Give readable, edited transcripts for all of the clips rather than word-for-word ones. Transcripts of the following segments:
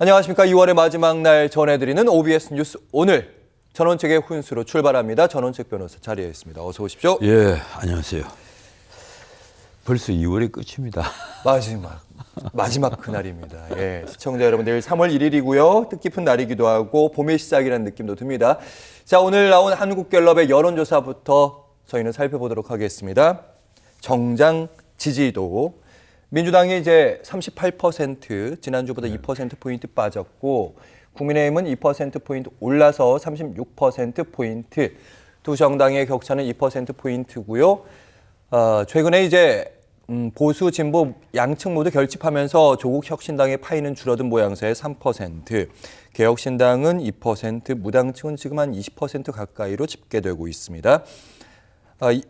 안녕하십니까. 2월의 마지막 날 전해드리는 OBS 뉴스 오늘 전원책의 훈수로 출발합니다. 전원책 변호사 자리에 있습니다. 어서 오십시오. 예, 안녕하세요. 벌써 2월이 끝입니다. 마지막 그날입니다. 예, 시청자 여러분, 내일 3월 1일이고요. 뜻깊은 날이기도 하고 봄의 시작이라는 느낌도 듭니다. 자, 오늘 나온 한국갤럽의 여론조사부터 저희는 살펴보도록 하겠습니다. 정당 지지도 민주당이 이제 38%, 지난주보다 2%포인트 빠졌고, 국민의힘은 2%포인트 올라서 36%포인트, 두 정당의 격차는 2%포인트고요. 최근에 이제 보수, 진보 양측 모두 결집하면서 조국 혁신당의 파이는 줄어든 모양새의 3%, 개혁신당은 2%, 무당층은 지금 한 20% 가까이로 집계되고 있습니다. 2월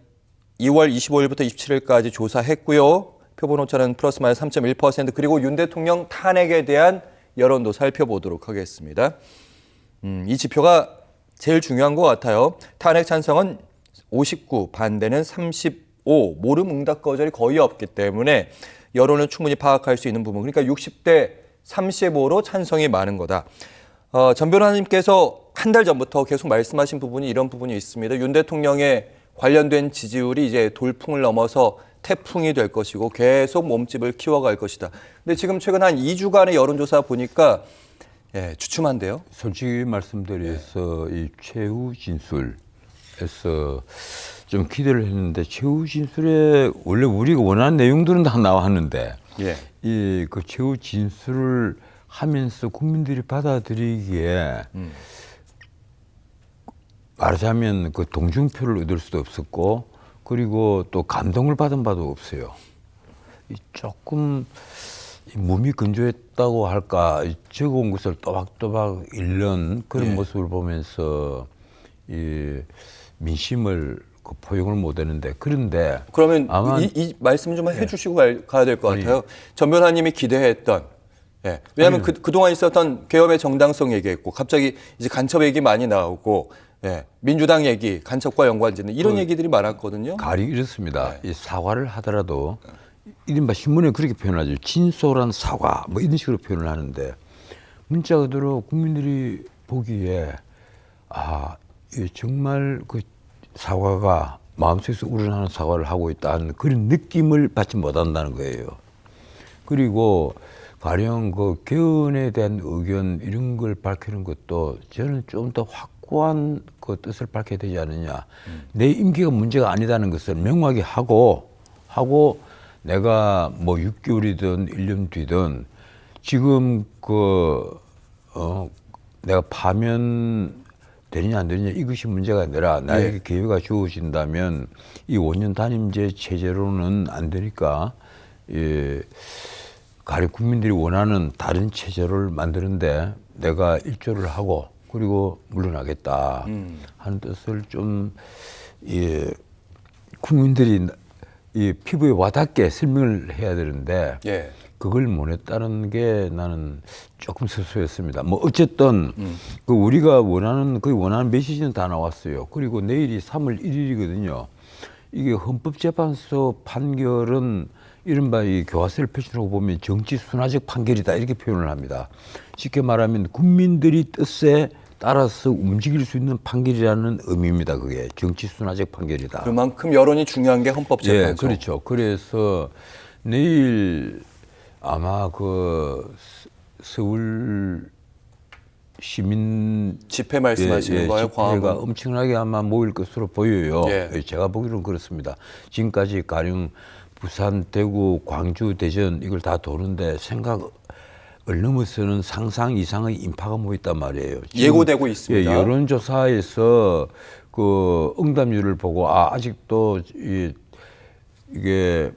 25일부터 27일까지 조사했고요. 표본 오차는 플러스 마이너스 3.1%, 그리고 윤 대통령 탄핵에 대한 여론도 살펴보도록 하겠습니다. 이 지표가 제일 중요한 것 같아요. 탄핵 찬성은 59, 반대는 35, 모름 응답 거절이 거의 없기 때문에 여론을 충분히 파악할 수 있는 부분. 그러니까 60대 35로 찬성이 많은 거다. 전 변호사님께서 한 달 전부터 계속 말씀하신 부분이 이런 부분이 있습니다. 윤 대통령의 관련된 지지율이 이제 돌풍을 넘어서 태풍이 될 것이고 계속 몸집을 키워갈 것이다. 근데 지금 최근 한 2주간의 여론조사 보니까 주춤한데요. 솔직히 말씀드려서 이 최후 진술에서 좀 기대를 했는데, 최후 진술에 원래 우리가 원하는 내용들은 다 나왔는데 이 그 최후 진술을 하면서 국민들이 받아들이기에 말하자면 그 동중표를 얻을 수도 없었고, 그리고 또 감동을 받은 바도 없어요. 조금 몸이 건조했다고 할까, 적어온 것을 또박또박 읽는 그런 모습을 보면서 이 민심을 포용을 못했는데, 그런데 그러면 아마 이 말씀 좀 해주시고 가야 될 것 같아요. 전 변호사님이 기대했던, 왜냐하면 그동안 있었던 계엄의 정당성 얘기했고, 갑자기 이제 간첩 얘기 많이 나오고, 민주당 얘기, 간첩과 연관짓는 이런 얘기들이 많았거든요. 가령 이렇습니다. 이 사과를 하더라도 이른바 신문에 그렇게 표현하죠. 진솔한 사과, 뭐 이런 식으로 표현을 하는데, 문자 그대로 국민들이 보기에 정말 그 사과가 마음속에서 우러나는 사과를 하고 있다는 그런 느낌을 받지 못한다는 거예요. 그리고 가령 그 개헌에 대한 의견 이런 걸 밝히는 것도 저는 좀 더 확고한 그 뜻을 밝혀야 되지 않느냐. 내 임기가 문제가 아니다는 것을 명확히 하고 내가 뭐 6개월이든 1년 뒤든 지금 내가 파면 되느냐 안 되느냐 이것이 문제가 아니라 나에게 기회가 주어진다면 이 5년 단임제 체제로는 안 되니까 가령 국민들이 원하는 다른 체제를 만드는데 내가 일조를 하고 그리고 물러나겠다 하는 뜻을 좀 국민들이 이 피부에 와닿게 설명을 해야 되는데 그걸 못했다는 게 나는 조금 서서했습니다. 뭐 어쨌든 그 우리가 원하는 메시지는 다 나왔어요. 그리고 내일이 3월 1일이거든요. 이게 헌법재판소 판결은 이른바 이 교과서를 펼쳐놓고 보면 정치 순화적 판결이다 이렇게 표현을 합니다. 쉽게 말하면 국민들이 뜻에 따라서 움직일 수 있는 판결이라는 의미입니다. 그게 정치 순화적 판결이다. 그만큼 여론이 중요한 게 헌법재판소. 그렇죠. 그래서 내일 아마 그 서울 시민 집회 말씀하시는 거예요? 집회가 엄청나게 아마 모일 것으로 보여요. 제가 보기로는 그렇습니다. 지금까지 가령 부산, 대구, 광주, 대전 이걸 다 도는데 생각을 넘어서는 상상 이상의 인파가 모였단 말이에요. 예고되고 있습니다. 여론조사에서 그 응답률을 보고 아직도 이게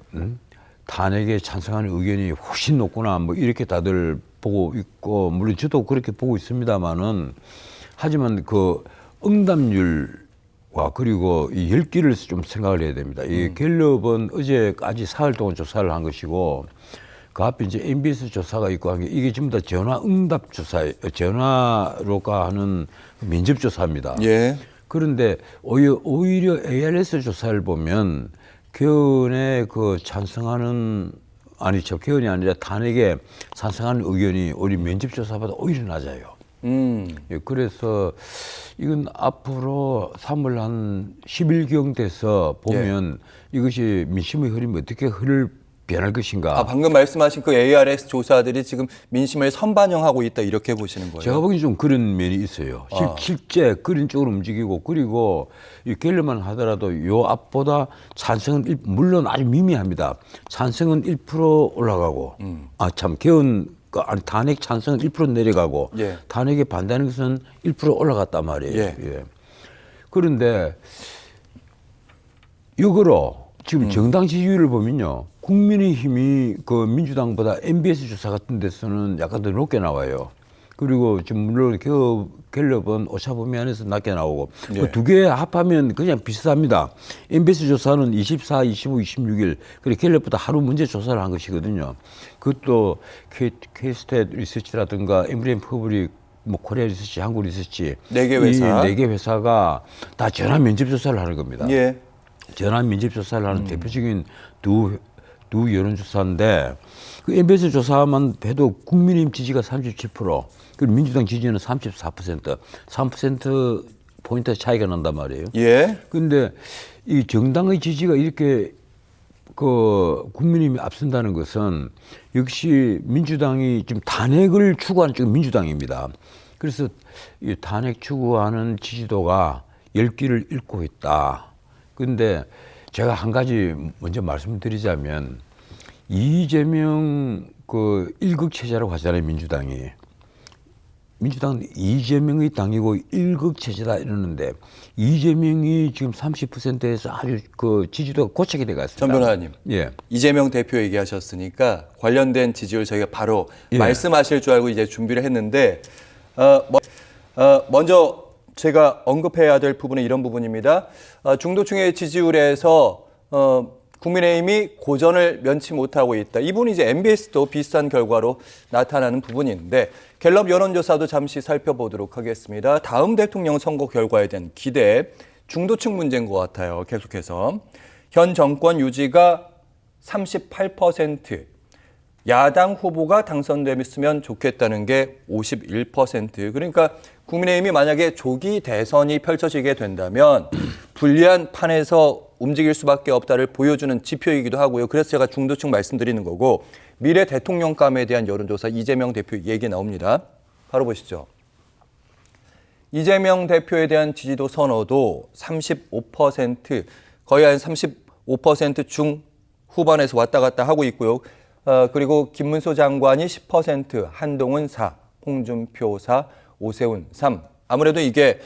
탄핵에 찬성하는 의견이 훨씬 높구나 뭐 이렇게 다들 보고 있고, 물론 저도 그렇게 보고 있습니다만은, 하지만 그 응답률과 그리고 이 열기를 좀 생각을 해야 됩니다. 이 갤럽은 어제까지 사흘 동안 조사를 한 것이고, 그 앞에 이제 MBS 조사가 있고 한 게 이게 전부 다 전화 응답 조사, 전화로가 하는 면접 조사입니다. 그런데 오히려 ARS 조사를 보면 개헌에 그 찬성하는 아니 접견이 아니라 탄핵에 찬성하는 의견이 우리 면접조사보다 오히려 낮아요. 예, 그래서 이건 앞으로 3월 한 10일경 돼서 보면 이것이 민심의 흐름이 어떻게 변할 것인가. 아, 방금 말씀하신 그 ARS 조사들이 지금 민심을 선반영하고 있다 이렇게 보시는 거예요? 제가 보기엔 좀 그런 면이 있어요. 실제 그런 쪽으로 움직이고 그리고 이 갤럽만 하더라도 요 앞보다 찬성은 물론 아주 미미합니다. 찬성은 1% 올라가고 탄핵 찬성은 1% 내려가고 탄핵에 반대하는 것은 1% 올라갔단 말이에요. 예. 그런데 이거로 지금 정당 지지율을 보면요. 국민의힘이 그 민주당보다 MBS 조사 같은 데서는 약간 더 높게 나와요. 그리고 지금 물론 갤럽은 오차범위 안에서 낮게 나오고 그 두 개 합하면 그냥 비슷합니다. MBS 조사는 24, 25, 26일 그리고 갤럽보다 하루 먼저 조사를 한 것이거든요. 그것도 K스탯 리서치라든가 엠브리엠 퍼블릭 뭐 코리아 리서치, 한국 리서치 네 개 회사, 네 개 회사가 다 전화 면접 조사를 하는 겁니다. 예. 전화 면접 조사를 하는 대표적인 두 여론조사인데 그 MBS 조사만 해도 국민의힘 지지가 37%, 그리고 민주당 지지는 34%, 3% 포인트 차이가 난단 말이에요. 예. 그런데 이 정당의 지지가 이렇게 그 국민의힘이 앞선다는 것은 역시 민주당이 지금 탄핵을 추구하는 쪽 민주당입니다. 그래서 이 탄핵 추구하는 지지도가 10기를 잃고 있다. 그런데 제가 한 가지 먼저 말씀드리자면 이재명 그 일극 체제라고 하잖아요. 민주당은 이재명의 당이고 일극 체제다 이러는데 이재명이 지금 30%에서 아주 그 지지도가 고착이 돼 갔습니다. 전 변호사님. 예. 이재명 대표 얘기하셨으니까 관련된 지지율 저희가 바로 말씀하실 줄 알고 이제 준비를 했는데 먼저 제가 언급해야 될 부분은 이런 부분입니다. 중도층의 지지율에서 국민의힘이 고전을 면치 못하고 있다. 이 부분이 이제 MBS도 비슷한 결과로 나타나는 부분인데 갤럽 여론조사도 잠시 살펴보도록 하겠습니다. 다음 대통령 선거 결과에 대한 기대, 중도층 문제인 것 같아요. 계속해서. 현 정권 유지가 38%, 야당 후보가 당선됐으면 좋겠다는 게 51%. 그러니까 국민의힘이 만약에 조기 대선이 펼쳐지게 된다면 불리한 판에서 움직일 수밖에 없다를 보여주는 지표이기도 하고요. 그래서 제가 중도층 말씀드리는 거고 미래 대통령감에 대한 여론조사 이재명 대표 얘기 나옵니다. 바로 보시죠. 이재명 대표에 대한 지지도 선호도 35%, 거의 한 35% 중후반에서 왔다 갔다 하고 있고요. 그리고 김문수 장관이 10%, 한동훈 4, 홍준표 4, 오세훈 3. 아무래도 이게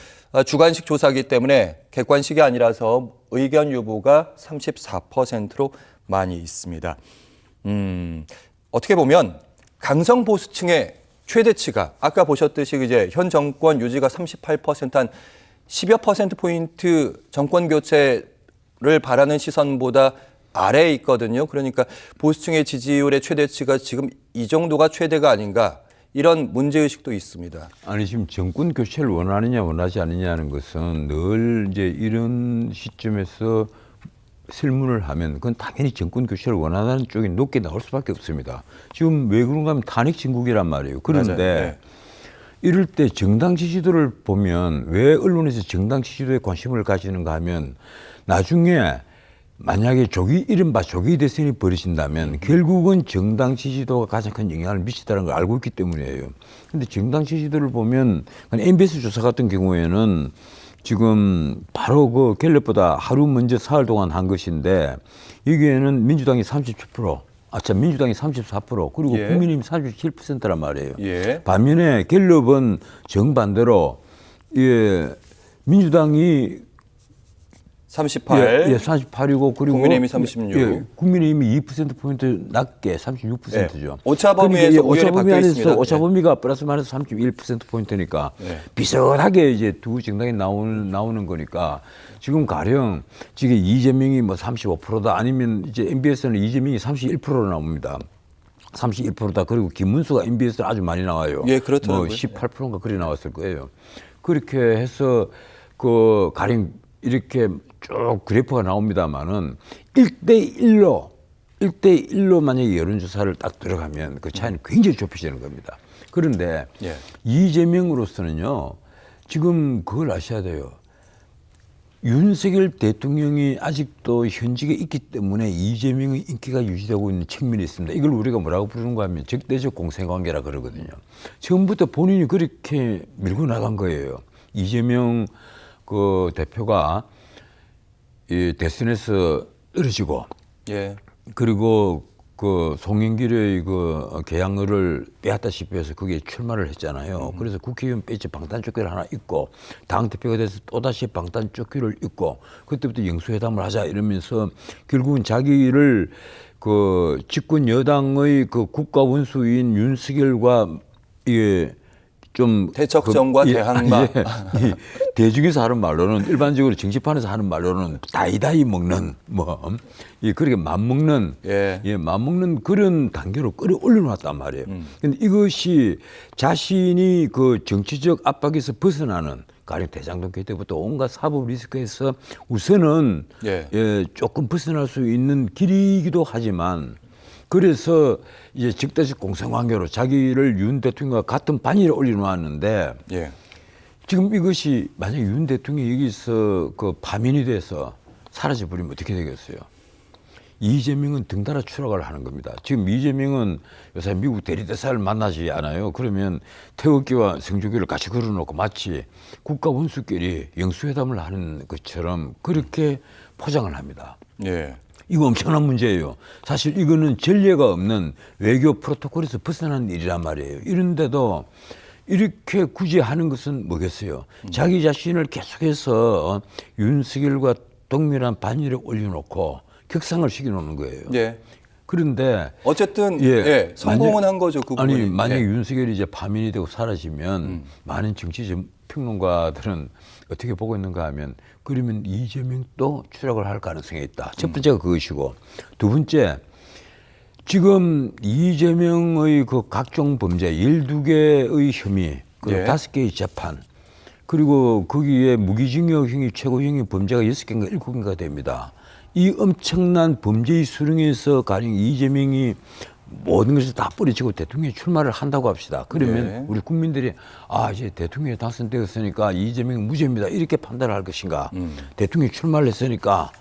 주관식 조사이기 때문에 객관식이 아니라서 의견 유보가 34%로 많이 있습니다. 어떻게 보면 강성 보수층의 최대치가 아까 보셨듯이 이제 현 정권 유지가 38%, 한 10여 퍼센트 포인트 정권 교체를 바라는 시선보다 아래에 있거든요. 그러니까 보수층의 지지율의 최대치가 지금 이 정도가 최대가 아닌가, 이런 문제의식도 있습니다. 아니, 지금 정권 교체를 원하느냐 원하지 않느냐는 것은 늘 이제 이런 시점에서 설문을 하면 그건 당연히 정권 교체를 원하는 쪽이 높게 나올 수밖에 없습니다. 지금 왜 그런가 하면 탄핵 진국이란 말이에요. 그런데 이럴 때 정당 지지도를 보면 왜 언론에서 정당 지지도에 관심을 가지는가 하면 나중에 만약에 이른바 조기 대선이 벌어진다면 결국은 정당 지지도가 가장 큰 영향을 미치다는 걸 알고 있기 때문이에요. 그런데 정당 지지도를 보면 MBS 조사 같은 경우에는 지금 바로 그 갤럽보다 하루 먼저 사흘 동안 한 것인데 여기에는 민주당이 37%, 민주당이 34%, 그리고 국민의힘이 37%란 말이에요. 반면에 갤럽은 정반대로 민주당이 38. 38이고 그리고 국민의힘이 36. 국민의힘이 2%포인트 낮게 36%죠. 오차범위에서 오차범위 안에서 오차범위가 플러스 마이너스 31%포인트니까 비슷하게 이제 두 정당이 나오는 거니까 지금 가령 지금 이재명이 뭐 35%다 아니면 이제 MBS는 이재명이 31%로 나옵니다. 31%다. 그리고 김문수가 MBS에 아주 많이 나와요. 그렇더라고요. 뭐 18%인가 그리 나왔을 거예요. 그렇게 해서 그 가령 이렇게 쭉 그래프가 나옵니다만은 1대1로 1대1로 만약에 여론조사를 딱 들어가면 그 차이는 굉장히 좁혀지는 겁니다. 그런데 예. 이재명으로서는요, 지금 그걸 아셔야 돼요. 윤석열 대통령이 아직도 현직에 있기 때문에 이재명의 인기가 유지되고 있는 측면이 있습니다. 이걸 우리가 뭐라고 부르는가 하면 적대적 공생관계라 그러거든요. 처음부터 본인이 그렇게 밀고 나간 거예요. 이재명 그 대표가 이 대선에서 떨어지고, 예. 그리고 그 송영길의 그 개항을 빼앗다시피 해서 거기에 출마를 했잖아요. 그래서 국회의원 배지 방탄조끼를 하나 입고 당대표가 돼서 또다시 방탄조끼를 입고 그때부터 영수회담을 하자 이러면서 결국은 자기를 그 집권 여당의 그 국가원수인 윤석열과 이게 좀 대척점과 대항마. 이 대중에서 하는 말로는 일반적으로 정치판에서 하는 말로는 다이다이 먹는 이 그렇게 맘먹는 맘먹는 그런 단계로 끌어올려 놨단 말이에요. 근데 이것이 자신이 그 정치적 압박에서 벗어나는 가령 대장동 때부터 온갖 사법 리스크에서 우선은 조금 벗어날 수 있는 길이기도 하지만 그래서 이제 적대적 공생관계로 자기를 윤 대통령과 같은 반열에 올려놓았는데 지금 이것이 만약에 윤 대통령이 여기서 그 파면이 돼서 사라져버리면 어떻게 되겠어요? 이재명은 등달아 추락을 하는 겁니다. 지금 이재명은 요새 미국 대리대사를 만나지 않아요. 그러면 태극기와 성조기를 같이 걸어놓고 마치 국가 원수끼리 영수회담을 하는 것처럼 그렇게 포장을 합니다. 이거 엄청난 문제예요. 사실 이거는 전례가 없는 외교 프로토콜에서 벗어난 일이란 말이에요. 이런데도 이렇게 굳이 하는 것은 뭐겠어요? 자기 자신을 계속해서 윤석열과 동일한 반열에 올려놓고 격상을 시켜놓는 거예요. 그런데 어쨌든 성공은 한 거죠. 그 부분이. 아니 만약에 윤석열이 이제 파면이 되고 사라지면 많은 정치 평론가들은 어떻게 보고 있는가 하면 그러면 이재명도 추락을 할 가능성이 있다. 첫 번째가 그것이고 두 번째 지금 이재명의 그 각종 범죄 12개의 혐의 그리고 5개의 재판 그리고 거기에 무기징역형이 최고형이 범죄가 6개인가 7개인가 됩니다. 이 엄청난 범죄의 수렁에서 가령 이재명이 모든 것을 다 뿌리치고 대통령이 출마를 한다고 합시다. 그러면 우리 국민들이 이제 대통령이 당선되었으니까 이재명은 무죄입니다. 이렇게 판단을 할 것인가. 대통령이 출마를 했으니까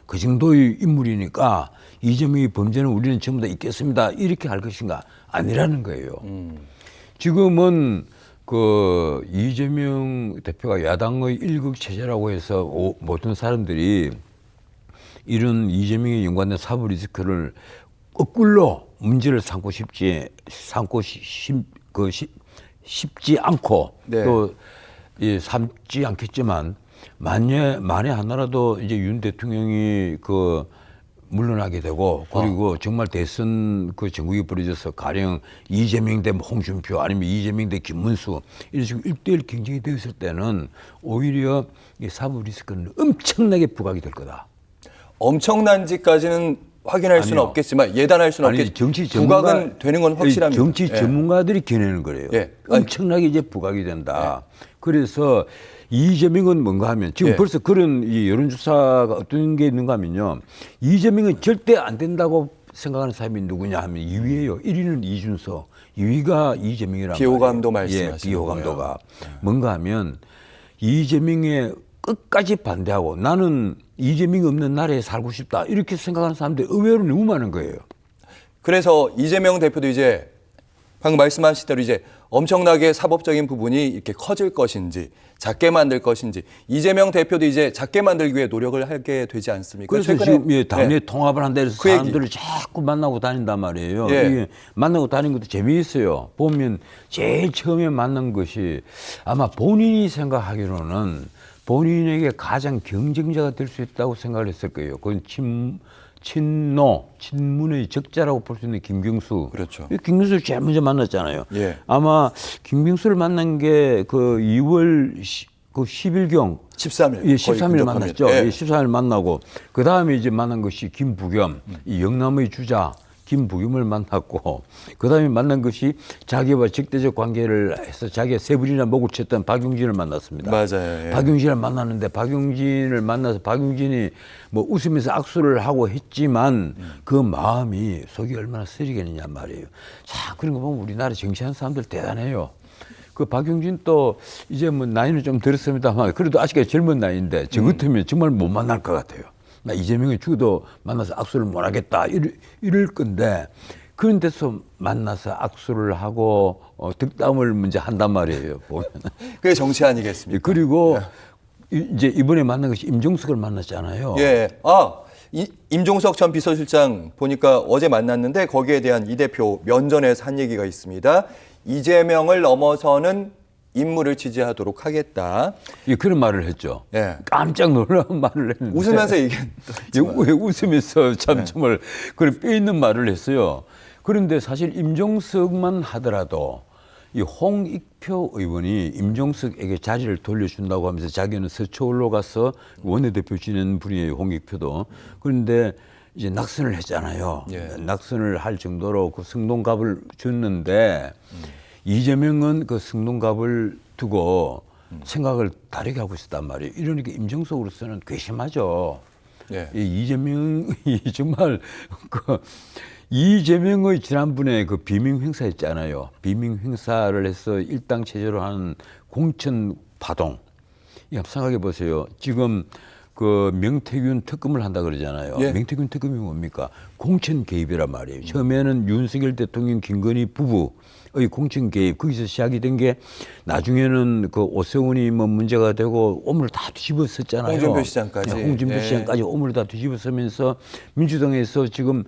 그 정도의 인물이니까 이재명의 범죄는 우리는 전부 다 있겠습니다. 이렇게 할 것인가. 아니라는 거예요. 지금은 그 이재명 대표가 야당의 일극체제라고 해서 모든 사람들이 이런 이재명에 연관된 사법 리스크를 거꾸로 문제를 쉽지 않고 또 삼지 않겠지만 만에 하나라도 이제 윤 대통령이 그 물러나게 되고 그리고 정말 대선 그 전국이 벌어져서 가령 이재명 대 홍준표 아니면 이재명 대 김문수 이런 식으로 1대1 경쟁이 되었을 때는 오히려 이 사법 리스크는 엄청나게 부각이 될 거다. 엄청난지까지는 확인할 수는 없겠지만 예단할 수는 없겠지만 부각은 되는 건 확실합니다. 정치 전문가들이 겨내는 거래요. 엄청나게 이제 부각이 된다. 그래서 이재명은 뭔가 하면 지금 벌써 그런 이 여론조사가 어떤 게 있는가 하면요. 이재명은 절대 안 된다고 생각하는 사람이 누구냐 하면 2위예요. 1위는 이준석, 2위가 이재명이란 비호감도 말씀하시는 비호감도가 뭔가 하면 이재명의 끝까지 반대하고 나는 이재명이 없는 나라에 살고 싶다 이렇게 생각하는 사람들이 의외로 너무 많은 거예요. 그래서 이재명 대표도 이제 방금 말씀하신 대로 이제 엄청나게 사법적인 부분이 이렇게 커질 것인지 작게 만들 것인지 이재명 대표도 이제 작게 만들기 위해 노력을 하게 되지 않습니까? 그래서 지금 당내 통합을 한다 해서 사람들을 자꾸 만나고 다닌단 말이에요. 이게 만나고 다니는 것도 재미있어요. 보면 제일 처음에 만난 것이 아마 본인이 생각하기로는 본인에게 가장 경쟁자가 될 수 있다고 생각을 했을 거예요. 그건 친문의 적자라고 볼 수 있는 김경수. 그렇죠. 김경수를 제일 먼저 만났잖아요. 아마 김경수를 만난 게 그 2월 그 10일경 13일. 13일 만났죠. 13일 만나고 그 다음에 이제 만난 것이 김부겸, 이 영남의 주자 김부겸을 만났고 그다음에 만난 것이 자기와 적대적 관계를 해서 자기가 세 번이나 목을 쳤던 박용진을 만났습니다. 맞아요. 예. 박용진을 만났는데 박용진을 만나서 박용진이 뭐 웃으면서 악수를 하고 했지만 그 마음이 속이 얼마나 쓰리겠느냐 말이에요. 자, 그런 거 보면 우리나라 정치하는 사람들 대단해요. 그 박용진 또 이제 뭐 나이는 좀 들었습니다만 그래도 아직까지 젊은 나이인데 저 같으면 정말 못 만날 것 같아요. 나 이재명이 죽어도 만나서 악수를 못 하겠다 이럴 건데 그런 데서 만나서 악수를 하고 득담을 먼저 한단 말이에요. 보면. 그게 정치 아니겠습니까? 그리고 이제 이번에 만난 것이 임종석을 만났잖아요. 예. 임종석 전 비서실장 보니까 어제 만났는데 거기에 대한 이 대표 면전에서 한 얘기가 있습니다. 이재명을 넘어서는 인물을 지지하도록 하겠다. 예, 그런 말을 했죠. 예. 깜짝 놀라운 말을 했는데. 웃으면서 얘기했지만. 웃으면서 참 정말 그런 뼈 있는 말을 했어요. 그런데 사실 임종석만 하더라도 이 홍익표 의원이 임종석에게 자리를 돌려준다고 하면서 자기는 서초울로 가서 원내대표 지낸 분이에요, 홍익표도. 그런데 이제 낙선을 했잖아요. 예. 낙선을 할 정도로 그 승동갑을 줬는데 이재명은 그 승동갑을 두고 생각을 다르게 하고 있었단 말이에요. 이러니까 임종석으로서는 괘씸하죠. 예. 이 이재명이 정말 그 이재명의 지난번에 그 비명 행사했잖아요. 비명 행사를 해서 일당 체제로 하는 공천 파동. 이 한번 생각해 보세요. 지금 그 명태균 특검을 한다 그러잖아요. 예. 명태균 특검이 뭡니까? 공천 개입이란 말이에요. 처음에는 윤석열 대통령 김건희 부부의 공천 개입 거기서 시작이 된 게 나중에는 그 오세훈이 뭐 문제가 되고 오물을 다 뒤집어쓰잖아요. 홍준표 시장까지. 네, 홍준표 예. 시장까지 오물을 다 뒤집어쓰면서 민주당에서 지금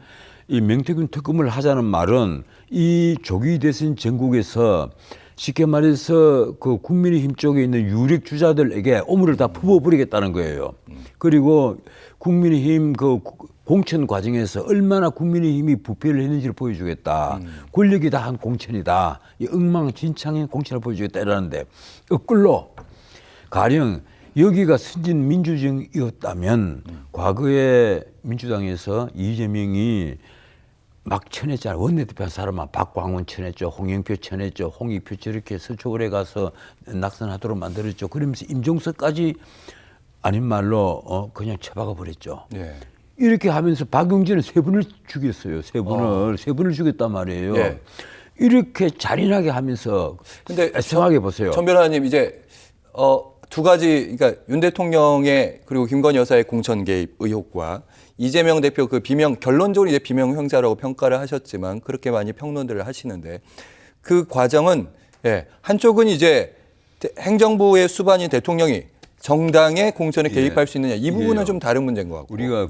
이 명태균 특검을 하자는 말은 이 조기 대선 전국에서 쉽게 말해서 그 국민의힘 쪽에 있는 유력 주자들에게 오물을 다 퍼부어버리겠다는 거예요. 그리고 국민의힘 그 공천 과정에서 얼마나 국민의힘이 부패를 했는지를 보여주겠다. 권력이 다 한 공천이다. 이 엉망진창의 공천을 보여주겠다 이러는데 엇글로 가령 여기가 선진 민주정이었다면 과거에 민주당에서 이재명이 막 쳐냈잖아요. 원내대표 한 사람만 박광원 쳐냈죠. 홍영표 쳐냈죠. 홍익표 저렇게 서초울에 가서 낙선하도록 만들었죠. 그러면서 임종석까지 아닌 말로 그냥 쳐박아 버렸죠. 예. 이렇게 하면서 박용진은 세 분을 죽였어요. 세 분을 죽였단 말이에요. 예. 이렇게 잔인하게 하면서 근데 생각해 보세요. 전 변호사님 이제 두 가지 그러니까 윤 대통령의 그리고 김건희 여사의 공천 개입 의혹과 이재명 대표 그 비명 결론적으로 이제 비명 형사라고 평가를 하셨지만 그렇게 많이 평론들을 하시는데 그 과정은 한쪽은 이제 행정부의 수반인 대통령이 정당의 공천에 개입할 수 있느냐 이 부분은 좀 다른 문제인 것 같고 우리가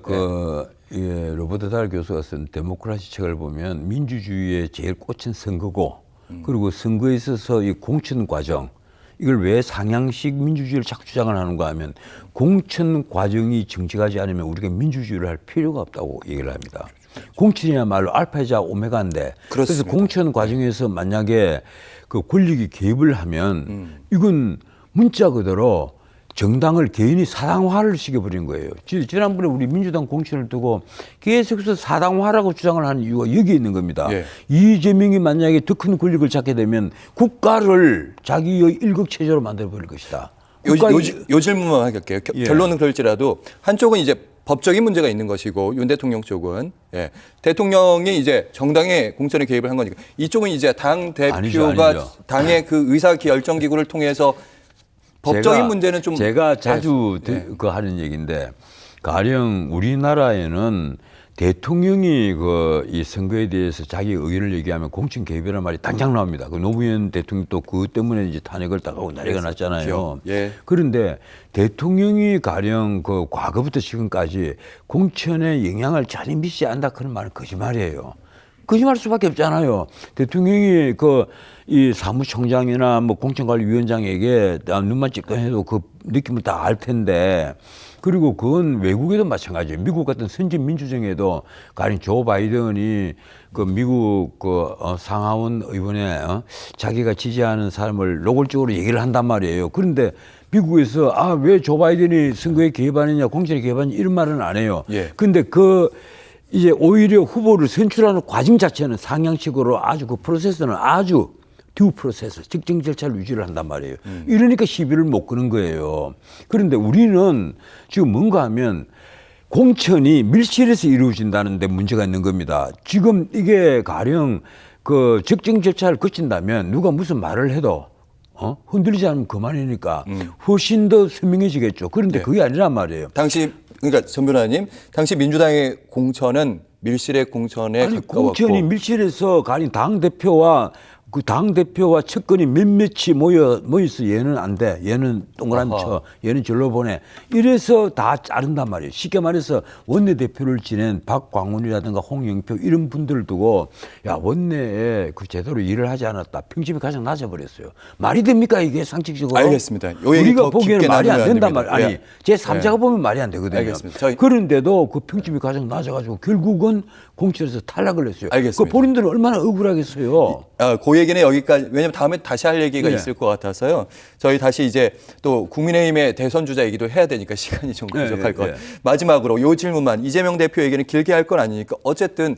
로버트 달 교수가 쓴 데모크라시 책을 보면 민주주의의 제일 꽃은 선거고 그리고 선거에 있어서 이 공천 과정 이걸 왜 상향식 민주주의를 자꾸 주장을 하는가 하면 공천 과정이 정직하지 않으면 우리가 민주주의를 할 필요가 없다고 얘기를 합니다. 공천이야말로 알파이자 오메가인데 그래서 공천 과정에서 만약에 그 권력이 개입을 하면 이건 문자 그대로 정당을 개인이 사당화를 시켜버린 거예요. 지난번에 우리 민주당 공천을 두고 계속해서 사당화라고 주장을 하는 이유가 여기에 있는 겁니다. 예. 이재명이 만약에 더 큰 권력을 잡게 되면 국가를 자기의 일극체제로 만들어버릴 것이다. 요 질문만 할게요. 결론은 그럴지라도 한쪽은 이제 법적인 문제가 있는 것이고 윤 대통령 쪽은 대통령이 이제 정당의 공천에 개입을 한 거니까 이쪽은 이제 당 대표가 아니죠. 당의 그 의사 결정 기구를 통해서 법적인 문제는 좀 제가 자주 그 하는 얘기인데 가령 우리나라에는 대통령이 이 선거에 대해서 자기 의견을 얘기하면 공천 개입이라는 말이 당장 나옵니다. 그 노무현 대통령도 그것 때문에 이제 탄핵을 당하고 난리가 났잖아요. 예. 그런데 대통령이 가령 그 과거부터 지금까지 공천에 영향을 전혀 미치지 않는다 그런 말은 거짓말이에요. 거짓말 수밖에 없잖아요. 대통령이 이 사무총장이나 뭐 공천관리위원장에게 눈만 찌끈해도 그 느낌을 다 알 텐데 그리고 그건 외국에도 마찬가지예요. 미국 같은 선진 민주정에도 가령 조 바이든이 그 미국 상하원 의원에 자기가 지지하는 사람을 노골적으로 얘기를 한단 말이에요. 그런데 미국에서 왜 조 바이든이 선거에 개입하느냐 공천에 개입하느냐 이런 말은 안 해요. 예. 근데 이제 오히려 후보를 선출하는 과정 자체는 상향식으로 아주 그 프로세스는 아주 듀 프로세스, 직정 절차를 유지를 한단 말이에요. 이러니까 시비를 못 끄는 거예요. 그런데 우리는 지금 뭔가 하면 공천이 밀실에서 이루어진다는 데 문제가 있는 겁니다. 지금 이게 가령 그 적정 절차를 거친다면 누가 무슨 말을 해도 흔들리지 않으면 그만이니까 훨씬 더 선명해지겠죠. 그런데 네. 그게 아니란 말이에요. 당시 그러니까 전 변호사님, 당시 민주당의 공천은 밀실의 공천에 아니 가까웠고 공천이 밀실에서 가령 당대표와 그 당대표와 측근이 몇몇이 모여서 얘는 안 돼. 얘는 동그라미 쳐. 얘는 절로 보내. 이래서 다 자른단 말이에요. 쉽게 말해서 원내대표를 지낸 박광훈이라든가 홍영표 이런 분들을 두고 야 원내에 그 제대로 일을 하지 않았다. 평집이 가장 낮아버렸어요. 말이 됩니까 이게 상식적으로? 알겠습니다. 요 얘기 우리가 더 보기에는 깊게 말이 안 나누면 된단 안 말이에요. 아니 됩니다. 제 3자가 보면 말이 안 되거든요. 알겠습니다. 그런데도 그 평집이 가장 낮아가지고 결국은 공천에서 탈락을 했어요. 알겠습니다. 그 본인들은 얼마나 억울하겠어요. 그 얘기는 여기까지, 왜냐면 다음에 다시 할 얘기가 네. 있을 것 같아서요. 저희 다시 이제 또 국민의힘의 대선 주자 얘기도 해야 되니까 시간이 좀 부족할 것 같아요. 마지막으로 요 질문만, 이재명 대표 얘기는 길게 할 건 아니니까 어쨌든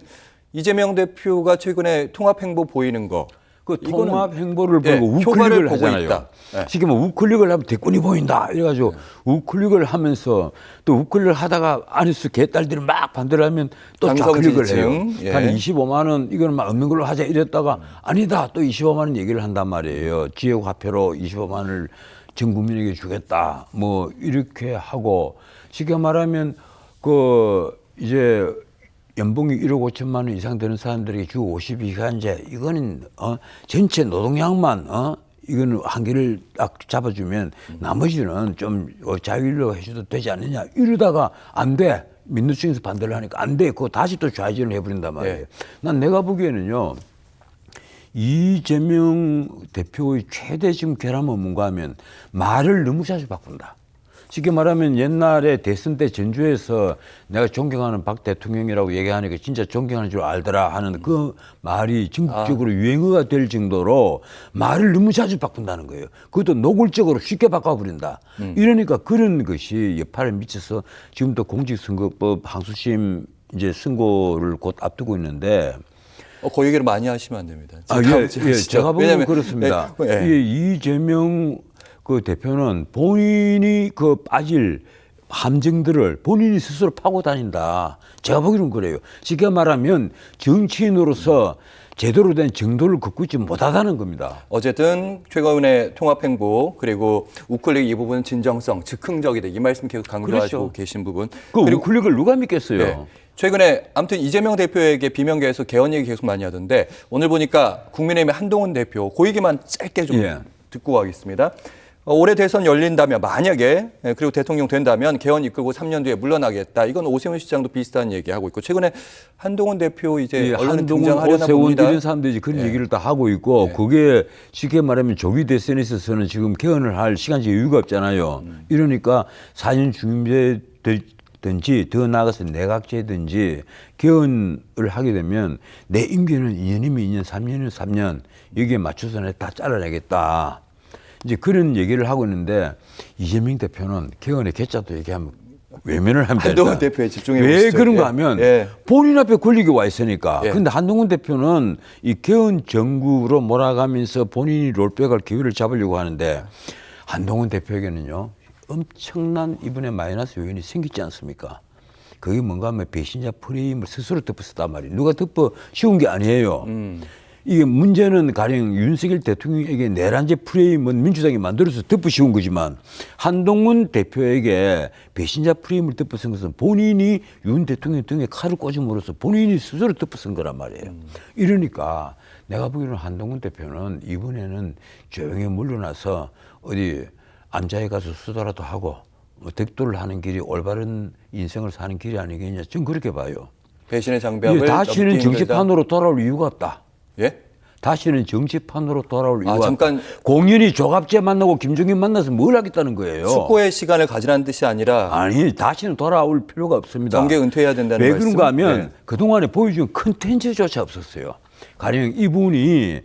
이재명 대표가 최근에 통합행보 보이는 거. 그 통합 행보를 예, 보고 효과를 우클릭을 보고 하잖아요. 있다. 예. 지금 뭐 우클릭을 하면 대권이 보인다. 이래가지고 우클릭을 하면서 또 우클릭을 하다가 안에서 개딸들이 막 반대를 하면 또 당성 좌클릭을 지지층. 해요. 예. 한 25만 원 이거는 막 없는 걸로 하자 이랬다가 아니다. 또 25만 원 얘기를 한단 말이에요. 지역 화폐로 25만 원을 전 국민에게 주겠다. 뭐 이렇게 하고 쉽게 말하면 그 이제 연봉이 1억 5천만 원 이상 되는 사람들에게 주 52시간제 이거는 전체 노동량만 이거는 한계를 딱 잡아주면 나머지는 좀 자율로 해줘도 되지 않느냐 이러다가 안 돼. 민주층에서 반대를 하니까 안 돼. 그거 다시 또 좌회전을 해버린단 말이에요. 네. 난 내가 보기에는요. 이재명 대표의 최대 지금 결함은 뭔가 하면 말을 너무 자주 바꾼다. 쉽게 말하면 옛날에 대선 때 전주에서 내가 존경하는 박 대통령이라고 얘기하니까 진짜 존경하는 줄 알더라 하는 그 말이 전국적으로 유행어가 될 정도로 말을 너무 자주 바꾼다는 거예요. 그것도 노골적으로 쉽게 바꿔버린다. 이러니까 그런 것이 여파를 미쳐서 지금도 공직선거법 항소심 이제 선고를 곧 앞두고 있는데 그 얘기를 많이 하시면 안 됩니다. 제가 보기에는 그렇습니다. 이재명 그 대표는 본인이 그 빠질 함정들을 본인이 스스로 파고 다닌다. 제가 보기에는 그래요. 쉽게 말하면 정치인으로서 제대로 된 정도를 걷고 있지 못하다는 겁니다. 어쨌든 최고위원회 통합행보 그리고 우클릭 이 부분은 진정성, 즉흥적이다. 이 말씀 계속 강조하시고 그렇죠. 계신 부분. 그 그리고 우클릭을 누가 믿겠어요? 네. 최근에 아무튼 이재명 대표에게 비명계에서 개헌 얘기 계속 많이 하던데 오늘 보니까 국민의힘의 한동훈 대표 그 얘기만 짧게 좀 듣고 가겠습니다. 올해 대선 열린다면 만약에 그리고 대통령 된다면 개헌 이끌고 3년 뒤에 물러나겠다. 이건 오세훈 시장도 비슷한 얘기하고 있고 최근에 한동훈 대표 이제 언론에 등장하려나 오세훈 봅니다. 이런 사람들이 그런 얘기를 다 하고 있고 그게 쉽게 말하면 조기 대선에 있어서는 지금 개헌을 할 시간적 여유가 없잖아요. 이러니까 4년 중임제든지 더 나아가서 내각제든지 개헌을 하게 되면 내 임기는 2년이면 2년, 3년이면 3년 여기에 맞춰서 내가 다 잘라내겠다. 이제 그런 얘기를 하고 있는데 이재명 대표는 개헌의 개짜도 얘기하면 외면을 합니다. 한동훈 대표에 집중해 보시죠. 왜 그런가 하면 본인 앞에 권력이 와 있으니까. 그런데 한동훈 대표는 이 개헌 정국으로 몰아가면서 본인이 롤백할 기회를 잡으려고 하는데 한동훈 대표에게는요. 엄청난 이번에 마이너스 요인이 생기지 않습니까? 그게 뭔가 하면 배신자 프레임을 스스로 덮었단 말이에요. 누가 덮어 씌운 게 아니에요. 이게 문제는 가령 윤석열 대통령에게 내란제 프레임은 민주당이 만들어서 덮어씌운 거지만 한동훈 대표에게 배신자 프레임을 덮어쓴 것은 본인이 윤 대통령 등에 칼을 꽂음으로써 본인이 스스로 덮어쓴 거란 말이에요. 이러니까 내가 보기에는 한동훈 대표는 이번에는 조용히 물러나서 어디 암자에 가서 수다라도 하고 득도를 하는 길이 올바른 인생을 사는 길이 아니겠냐. 저는 그렇게 봐요. 배신의 장벽을 다시는 정치판으로 돌아올 이유가 없다. 예? 다시는 정치판으로 돌아올 이유가 잠깐 공연히 조갑제 만나고 김종인 만나서 뭘 하겠다는 거예요. 숙고의 시간을 가지라는 뜻이 아니라 아니 다시는 돌아올 필요가 없습니다. 정계 은퇴해야 된다는 왜 말씀. 그런가 하면 그동안에 보여준 컨텐츠조차 없었어요. 가령 이분이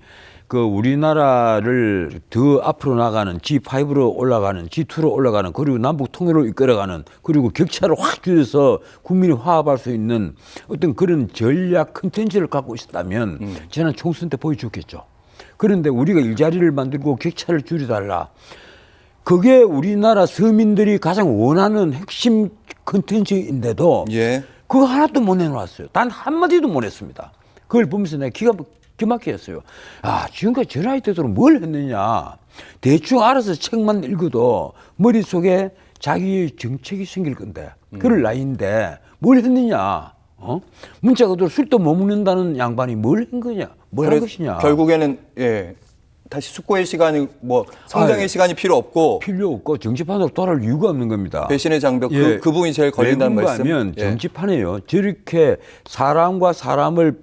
그 우리나라를 더 앞으로 나가는 G5로 올라가는 G2로 올라가는 그리고 남북 통일로 이끌어가는 그리고 격차를 확 줄여서 국민이 화합할 수 있는 어떤 그런 전략 컨텐츠를 갖고 있었다면 지난 총선 때 보여줬겠죠. 그런데 우리가 일자리를 만들고 격차를 줄여달라. 그게 우리나라 서민들이 가장 원하는 핵심 컨텐츠인데도 예. 그거 하나도 못 내놓았어요. 단 한마디도 못 했습니다. 그걸 보면서 내가 기가 막혔어요. 아, 지금까지 저 나이 때도록 뭘 했느냐. 대충 알아서 책만 읽어도 머릿속에 자기의 정책이 생길 건데 그럴 나이인데 뭘 했느냐. 문자 그대로 술도 못 먹는다는 양반이 뭘 한 거냐. 뭘 한 것이냐. 결국에는 다시 숙고의 시간이 성장의 시간이 필요 없고 정치판으로 돌아올 이유가 없는 겁니다. 배신의 장벽 그 부분이 제일 걸린다는 말씀. 왜냐하면 정치판에요. 저렇게 사람과 사람을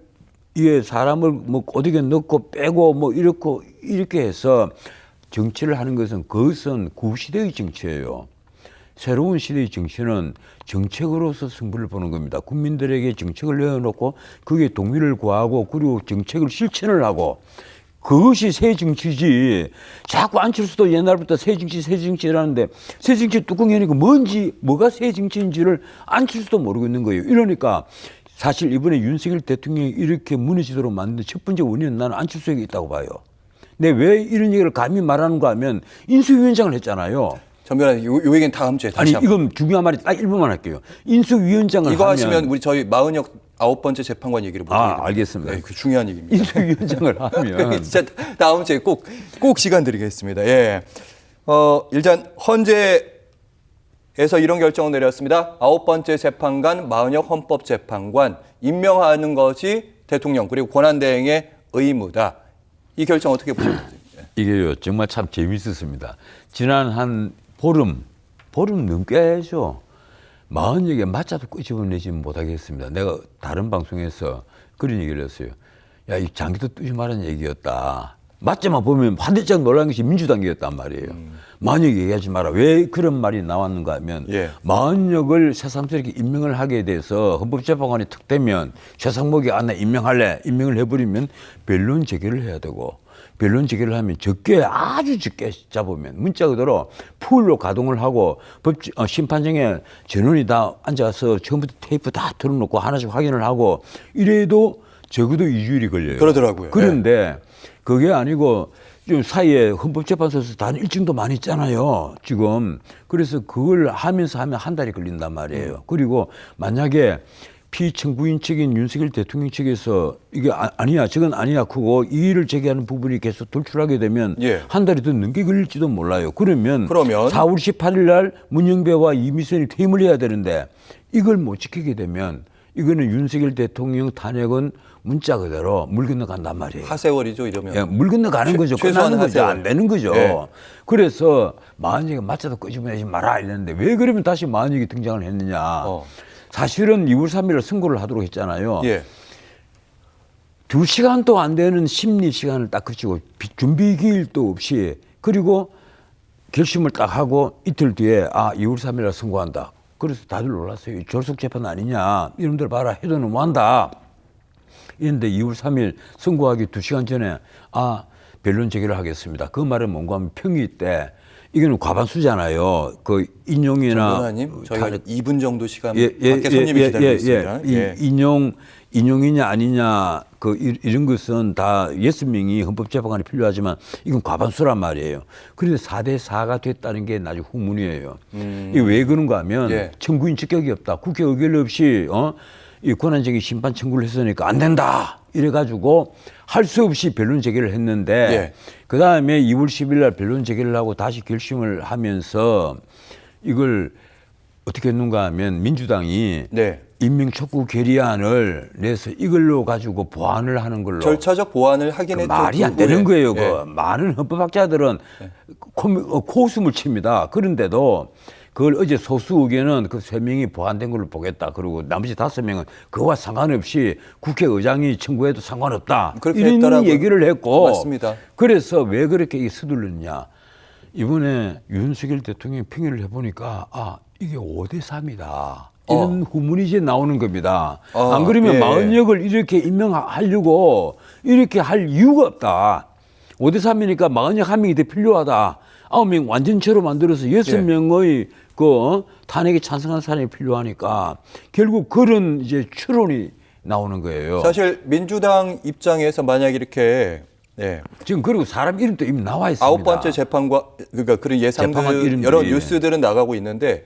뭐 어디게 넣고 빼고 뭐 이렇게 해서 정치를 하는 것은 그것은 구시대의 정치예요. 새로운 시대의 정치는 정책으로서 승부를 보는 겁니다. 국민들에게 정책을 내어놓고 거기에 동의를 구하고 그리고 정책을 실천을 하고 그것이 새 정치지. 자꾸 안철수도 옛날부터 새 정치라는데 새 정치 뚜껑 여니까 뭐가 새 정치인지를 안철수도 모르고 있는 거예요. 이러니까 사실 이번에 윤석열 대통령이 이렇게 무너지도록 만든 첫 번째 원인은 나는 안철수에게 있다고 봐요. 근데 왜 이런 얘기를 감히 말하는가 하면 인수위원장을 했잖아요. 전 변호사님, 요 얘기는 다음 주에 다시 아니, 이건 중요한 말이 딱 1분만 할게요. 인수위원장을 이거 하시면 우리 저희 마은혁 9번째 재판관 얘기를 못 하게 됩니다. 알겠습니다. 네, 그 중요한 얘기입니다. 인수위원장을 하면 진짜 다음 주에 꼭 시간 드리겠습니다. 예. 일단 헌재에서 이런 결정을 내렸습니다. 9번째 재판관 마은혁 헌법재판관 임명하는 것이 대통령 그리고 권한대행의 의무다. 이 결정 어떻게 보십니까? 이게요 정말 참 재밌었습니다. 지난 한 보름 넘게 해죠. 40여개 맞자도 끄집어내지 못하겠습니다. 내가 다른 방송에서 그런 얘기를 했어요. 야, 이 장기도 뜨지 말라는 얘기였다. 맞자만 보면 반대짝 놀란 것이 민주당이었단 말이에요. 만약 얘기하지 마라. 왜 그런 말이 나왔는가 하면 만약을 새삼스럽게 임명을 하게 돼서 헌법재판관이 턱 되면 최상목이 나 임명을 해버리면 변론 재개를 해야 되고 변론 재개를 하면 아주 적게 잡으면 문자 그대로 풀로 가동을 하고 심판정에 전원이 다 앉아서 처음부터 테이프 다 틀어놓고 하나씩 확인을 하고 이래도 적어도 2주일이 걸려요. 그러더라고요. 그런데 그게 아니고 좀 사이에 헌법재판소에서 단 일정도 많이 있잖아요. 지금. 그래서 그걸 하면 한 달이 걸린단 말이에요. 그리고 만약에 피청구인 측인 윤석열 대통령 측에서 이게 아니야, 저건 아니야, 그거 이의를 제기하는 부분이 계속 돌출하게 되면 한 달이 더 넘게 걸릴지도 몰라요. 그러면 4월 18일 날 문영배와 이미선이 퇴임을 해야 되는데 이걸 못 지키게 되면 이거는 윤석열 대통령 탄핵은 문자 그대로 물 건너간단 말이에요. 하세월이죠, 이러면. 물 건너가는 거죠. 끝나는 거죠. 하세월. 안 되는 거죠. 그래서 만약에 맞자도 끄집어내지 마라 이랬는데 왜 그러면 다시 만약에 등장을 했느냐. 사실은 2월 3일 선고를 하도록 했잖아요. 2시간도 안 되는 심리 시간을 딱 그치고 준비 기일도 없이 그리고 결심을 딱 하고 이틀 뒤에 2월 3일에 선고한다. 그래서 다들 놀랐어요. 졸속 재판 아니냐. 이놈들 봐라. 해도 너무한다. 이런데 2월 3일 선고하기 2시간 전에 변론 재개를 하겠습니다. 그 말은 뭔가 하면 평의 때 이거는 과반수잖아요. 그 인용이나 변호사님, 저희가 2분 정도 시간 밖에 손님이 기다리고 있습니다. 인용이냐 아니냐 이런 것은 다 6명이 헌법재판관이 필요하지만 이건 과반수란 말이에요. 그런데 4대4가 됐다는 게 아주 후문이에요. 이게 왜 그런가 하면 청구인 직격이 없다. 국회 의결 없이 이 권한쟁의 심판 청구를 했으니까 안 된다. 이래가지고 할 수 없이 변론 재개를 했는데 그 다음에 2월 10일 날 변론 재개를 하고 다시 결심을 하면서 이걸 어떻게 했는가 하면 민주당이 임명 촉구 결의안을 내서 이걸로 가지고 보완을 하는 걸로 절차적 보완을 하긴 했죠. 말이 안 되는 거예요. 많은 헌법학자들은 코웃음을 칩니다. 그런데도 그걸 어제 소수 의견은 그 3명이 보완된 걸로 보겠다. 그리고 나머지 5명은 그와 상관없이 국회의장이 청구해도 상관없다. 이런 했더라고요. 얘기를 했고. 맞습니다. 그래서 왜 그렇게 서둘렀냐. 이번에 윤석열 대통령이 평의를 해보니까 이게 5대3이다. 이런 후문이 이제 나오는 겁니다. 안 그러면 마은혁을 이렇게 임명하려고 이렇게 할 이유가 없다. 5대 3이니까 41명이 더 필요하다. 9명 완전체로 만들어서 6명의 그 탄핵에 찬성한 사람이 필요하니까 결국 그런 이제 추론이 나오는 거예요. 사실 민주당 입장에서 만약 이렇게 지금 그리고 사람 이름도 이미 나와 있습니다. 9번째 재판과 그러니까 그런 재판관 예상들 이름들이. 여러 뉴스들은 나가고 있는데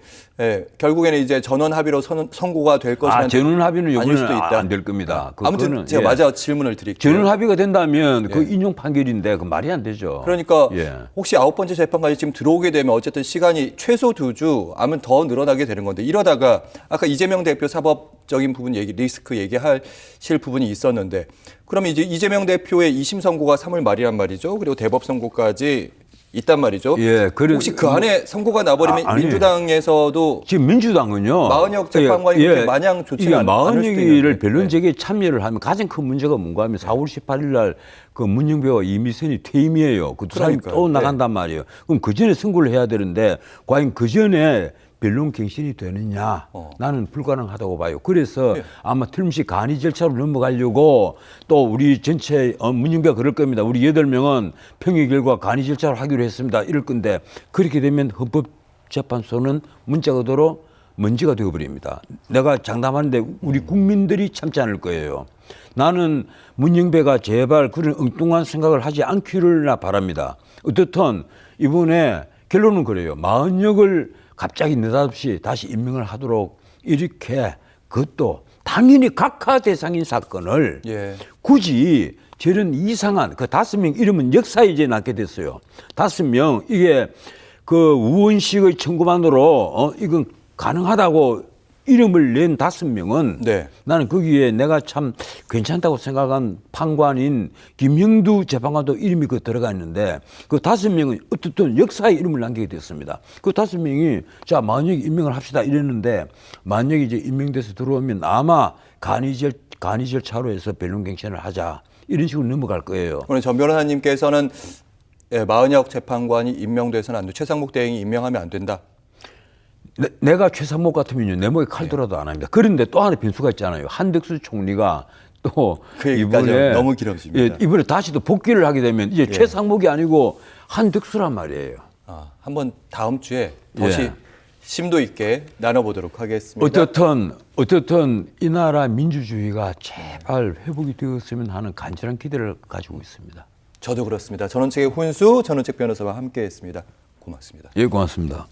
결국에는 이제 전원 합의로 선고가 될 것이라는 전원 합의는 아닐 수도 이번에는 있다. 안 될 겁니다. 아무튼 그거는, 제가 맞아 질문을 드릴게요. 전원 합의가 된다면 그 인용 판결인데 그 말이 안 되죠. 그러니까 혹시 9번째 재판까지 지금 들어오게 되면 어쨌든 시간이 최소 2주 아니면 더 늘어나게 되는 건데 이러다가 아까 이재명 대표 사법적인 부분 리스크 얘기하실 부분이 있었는데 그러면 이제 이재명 대표의 2심 선고가 3월 말이란 말이죠. 그리고 대법 선고까지 있단 말이죠. 혹시 그 안에 선고가 나버리면 민주당에서도 지금 민주당은요. 마은혁 재판관이 그렇게 마냥 좋지 않을 수도 있는데. 마은혁이를 변론 제기에 참여를 하면 가장 큰 문제가 뭔가 하면 4월 18일 날 그 문영배와 이미선이 퇴임이에요. 그 두 사람이 또 나간단 말이에요. 그럼 그 전에 선고를 해야 되는데 과연 그 전에 변론 갱신이 되느냐? 나는 불가능하다고 봐요. 그래서 아마 틀림없이 간이 절차로 넘어가려고 또 우리 전체 문영배가 그럴 겁니다. 우리 8명은 평의 결과 간이 절차로 하기로 했습니다. 이럴 건데 그렇게 되면 헌법재판소는 문자 그대로 먼지가 되어버립니다. 내가 장담하는데 우리 국민들이 참지 않을 거예요. 나는 문영배가 제발 그런 엉뚱한 생각을 하지 않기를 바랍니다. 어떻든 이번에 결론은 그래요. 마은혁을 갑자기 느닷없이 다시 임명을 하도록 이렇게 그것도 당연히 각하 대상인 사건을 굳이 저런 이상한 그 5명 이름은 역사에 이제 남게 됐어요. 5명 이게 그 우원식의 청구만으로 이건 가능하다고 이름을 낸 5명은 나는 거기에 내가 참 괜찮다고 생각한 판관인 김형두 재판관도 이름이 그 들어가 있는데 그 5명은 어떻든 역사에 이름을 남기게 됐습니다. 그 5명이 자 마은혁이 임명을 합시다 이랬는데 마은혁이 이제 임명돼서 들어오면 아마 간이 절차로 해서 변론 갱신을 하자 이런 식으로 넘어갈 거예요. 오늘 전 변호사님께서는 마은혁 재판관이 임명돼서는 안 돼. 최상목 대행이 임명하면 안 된다. 내가 최상목 같으면요 내 목에 칼 들어도 안 합니다. 그런데 또 하나 변수가 있잖아요. 한덕수 총리가 또 이번에 너무 길어집니다. 이번에 다시 또 복귀를 하게 되면 이제 최상목이 아니고 한덕수란 말이에요. 한번 다음 주에 다시 심도 있게 나눠보도록 하겠습니다. 어떻든 이 나라 민주주의가 제발 회복이 되었으면 하는 간절한 기대를 가지고 있습니다. 저도 그렇습니다. 전원책의 훈수 전원책 변호사와 함께했습니다. 고맙습니다. 예, 고맙습니다.